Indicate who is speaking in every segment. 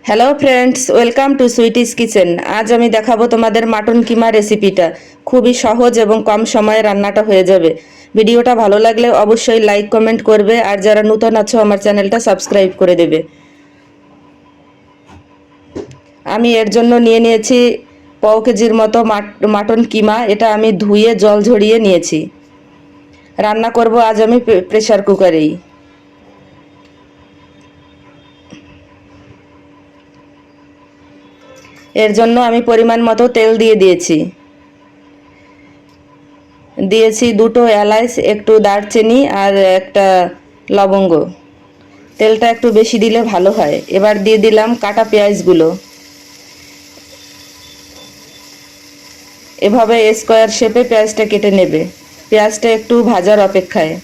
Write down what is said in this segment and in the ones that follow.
Speaker 1: Hello friends, welcome to sweeties kitchen. আজ আমি দেখাবো তোমাদের মাটন কিমা রেসিপিটা। খুবই সহজ এবং কম সময়ে রান্নাটা হয়ে যাবে। ভিডিওটা ভালো লাগলে অবশ্যই লাইক কমেন্ট করবে, আর যারা নতুন আছো আমার চ্যানেলটা সাবস্ক্রাইব করে দেবে। আমি এর জন্য নিয়ে নিয়েছি পাও কেজির মতো মাটন কিমা। এটা আমি ধুয়ে জল ঝরিয়ে নিয়েছি। রান্না করব আজ আমি প্রেসার কুকারেই। এর জন্য আমি পরিমাণ মতো তেল দিয়ে দিয়েছি দুটো এলাচ, একটু দারচিনি আর একটা লবঙ্গ। তেলটা একটু বেশি দিলে ভালো হয়। এবার দিয়ে দিলাম কাটা পেঁয়াজগুলো। এভাবে স্কোয়ার শেপে পেঁয়াজটা কেটে নেবে। পেঁয়াজটা একটু ভাজার অপেক্ষায়।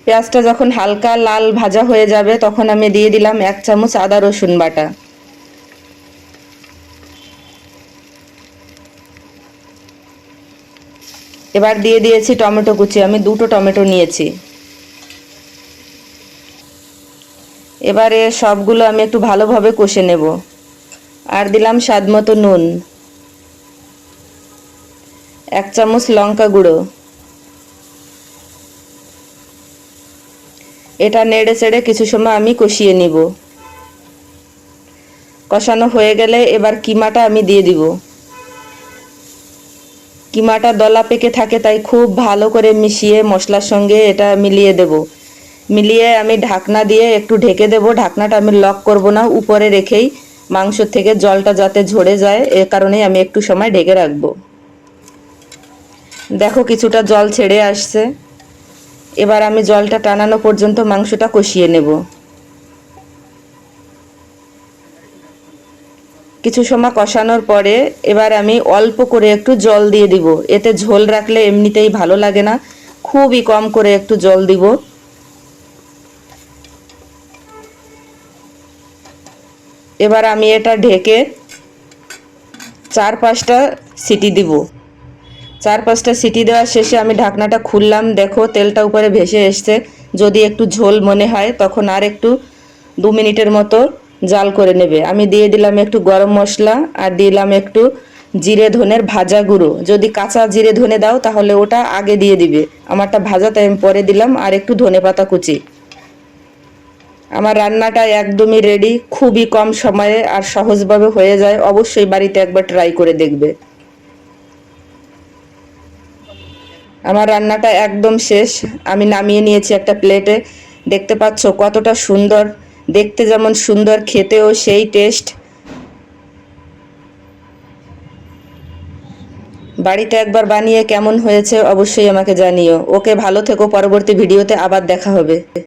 Speaker 1: পেঁয়াজটা যখন হালকা লাল ভাজা হয়ে যাবে তখন আমি দিয়ে দিলাম 1 চামচ আদা রসুন বাটা। এবার দিয়ে দিয়েছি টমেটো কুচি। আমি দুটো টমেটো নিয়েছি। এবারে সবগুলো আমি একটু ভালোভাবে কষে নেব। আর দিলাম স্বাদ মতো নুন, 1 চামচ লঙ্কা গুঁড়ো। এটা নেড়ে চেড়ে কিছু সময় আমি কষিয়ে নিব। কষানো হয়ে গেলে এবার কিমাটা আমি দিয়ে দিব। কিমাটা দলা পেকে থাকে, তাই খুব ভালো করে মিশিয়ে মশলার সঙ্গে এটা মিলিয়ে দেব। মিলিয়ে আমি ঢাকনা দিয়ে একটু ঢেকে দেব। ঢাকনাটা আমি লক করব না, উপরে রেখেই মাংস থেকে জলটা যাতে ঝরে যায় এ কারণেই আমি একটু সময় ঢেকে রাখব। দেখো কিছুটা জল ছেড়ে আসছে। এবার আমি জলটা টানানো পর্যন্ত মাংসটা কষিয়ে নেব। কিছু সময় কষানোর পরে এবার আমি অল্প করে একটু জল দিয়ে দিব। এতে ঝোল রাখলে এমনিতেই ভালো লাগে না, খুবই কম করে একটু জল দিব। এবার আমি এটা ঢেকে 4-5টা সিটি দিব। 4-5টা সিটি দেওয়া শেষে আমি ঢাকনাটা খুললাম। দেখো তেলটা উপরে ভেসে এসছে। যদি একটু ঝোল মনে হয় তখন আর একটু 2 মিনিটের মতো জাল করে নেবে। আমি দিয়ে দিলাম একটু গরম মশলা আর দিলাম একটু জিরে ধনের ভাজা গুঁড়ো। যদি কাঁচা জিরে ধনে দাও তাহলে ওটা আগে দিয়ে দিবে। আমারটা ভাজা তাই আমি পরে দিলাম। আর একটু ধনেপাতা কুচি। আমার রান্নাটা একদমই রেডি। খুবই কম সময়ে আর সহজভাবে হয়ে যায়। অবশ্যই বাড়িতে একবার ট্রাই করে দেখবে। আমার রান্নাটা একদম শেষ। আমি নামিয়ে নিয়েছি একটা প্লেটে। দেখতে পাচ্ছ কতটা সুন্দর দেখতে, যেমন সুন্দর খেতেও সেই টেস্ট। বাড়িতে একবার বানিয়ে কেমন হয়েছে অবশ্যই আমাকে জানিও। ওকে, ভালো থেকো। পরবর্তী ভিডিওতে আবার দেখা হবে।